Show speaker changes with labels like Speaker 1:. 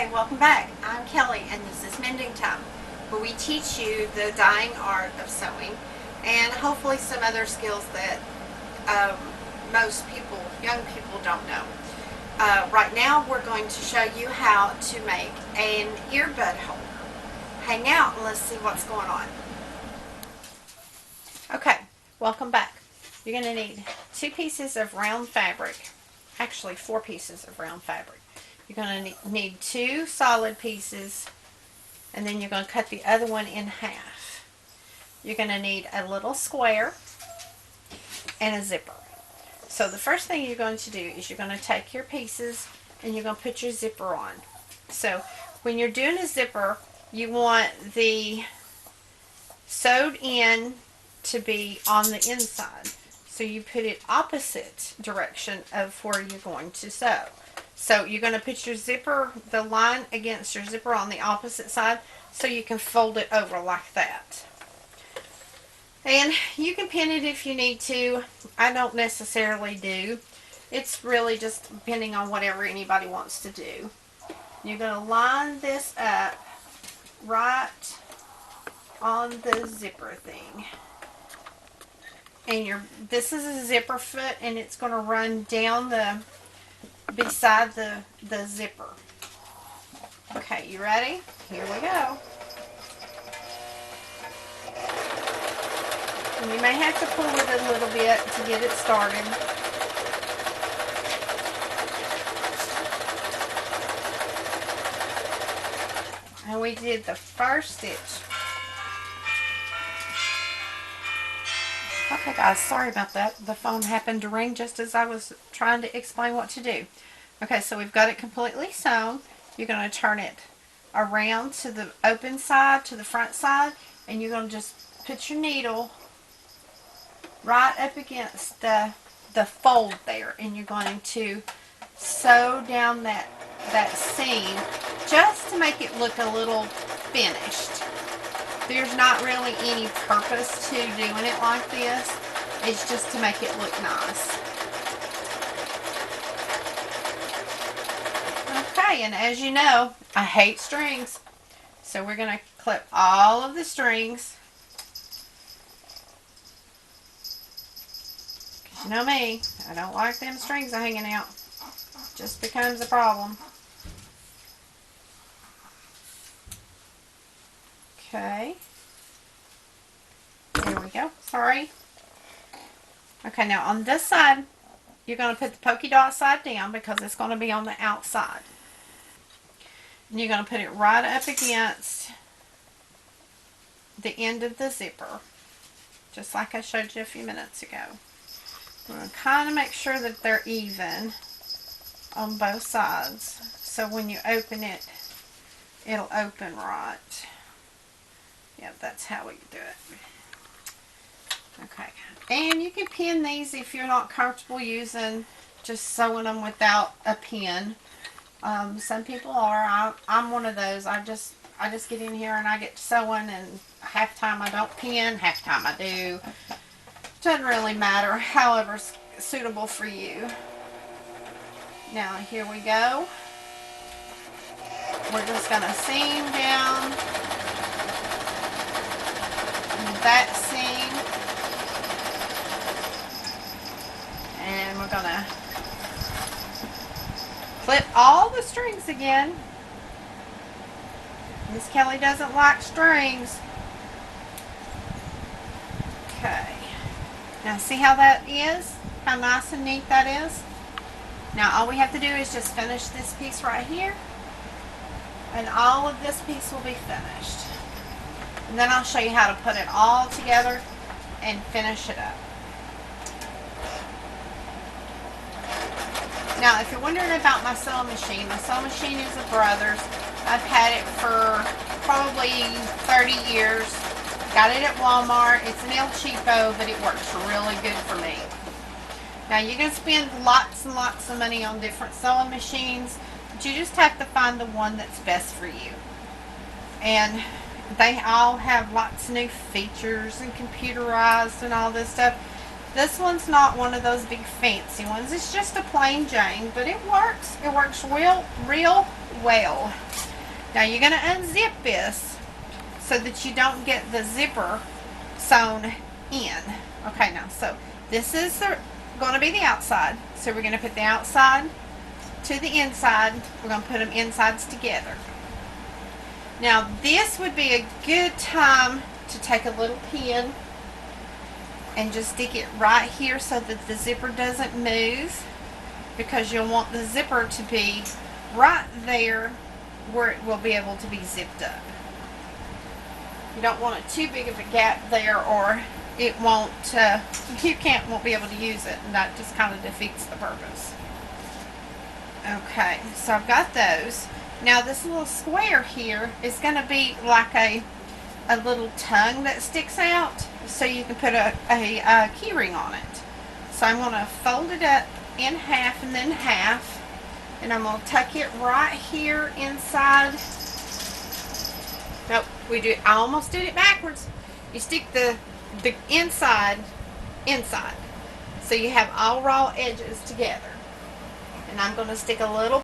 Speaker 1: Hi, welcome back. I'm Kelly and this is Mending Time, where we teach you the dying art of sewing and hopefully some other skills that most people, young people, don't know. Right now we're going to show you how to make an earbud holder. Hang out and let's see what's going on. Okay, welcome back. You're going to need 2 pieces of round fabric, actually 4 pieces of round fabric. You're going to need 2 solid pieces, and then you're going to cut the other one in half. You're going to need a little square and a zipper. So the first thing you're going to do is you're going to take your pieces and you're going to put your zipper on. So when you're doing a zipper, you want the sewed in to be on the inside. So you put it opposite direction of where you're going to sew. So you're going to put your zipper, the line against your zipper on the opposite side so you can fold it over like that. And you can pin it if you need to. I don't necessarily do. It's really just depending on whatever anybody wants to do. You're going to line this up right on the zipper thing. And this is a zipper foot, and it's going to run down beside the zipper. Okay, you ready? Here we go. And you may have to pull it a little bit to get it started. And we did the first stitch. Okay guys, sorry about that. The phone happened to ring just as I was trying to explain what to do. Okay, so we've got it completely sewn. You're going to turn it around to the open side, to the front side, and you're going to just put your needle right up against the fold there, and you're going to sew down that seam just to make it look a little finished. There's not really any purpose to doing it like this. It's just to make it look nice. Okay, and as you know, I hate strings. So we're going to clip all of the strings. Because you know me, I don't like them strings hanging out. Just becomes a problem. Okay. There we go. Sorry. Okay, now on this side, you're going to put the polka dot side down because it's going to be on the outside. And you're going to put it right up against the end of the zipper, just like I showed you a few minutes ago. We're going to kind of make sure that they're even on both sides, so when you open it, it'll open right. Yep, that's how we do it. Okay, and you can pin these if you're not comfortable using just sewing them without a pin. Some people are. I'm one of those. I just get in here and I get sewing, and half time I don't pin, half time I do. Doesn't really matter, however's suitable for you. Now here we go. We're just going to seam down that seam, and we're going to clip all the strings again. Miss Kelly doesn't like strings. Okay. Now see how that is? How nice and neat that is? Now all we have to do is just finish this piece right here, and all of this piece will be finished. And then I'll show you how to put it all together and finish it up. Now if you're wondering about my sewing machine is a Brother's. I've had it for probably 30 years. Got it at Walmart. It's an El Cheapo, but it works really good for me. Now you can spend lots and lots of money on different sewing machines, but you just have to find the one that's best for you. And they all have lots of new features and computerized and all this stuff. This one's not one of those big fancy ones. It's just a plain Jane, but it works. It works real well. Now you're going to unzip this so that you don't get the zipper sewn in. Okay, now so this is going to be the outside. So we're going to put the outside to the inside. We're going to put them insides together. Now this would be a good time to take a little pin and just stick it right here so that the zipper doesn't move, because you'll want the zipper to be right there where it will be able to be zipped up. You don't want it too big of a gap there, or it won't, won't be able to use it, and that just kind of defeats the purpose. Okay, so I've got those. Now this little square here is going to be like a little tongue that sticks out, so you can put a key ring on it. So I'm going to fold it up in half and then half, and I'm going to tuck it right here inside. Nope, I almost did it backwards. You stick the inside, so you have all raw edges together. And I'm going to stick a little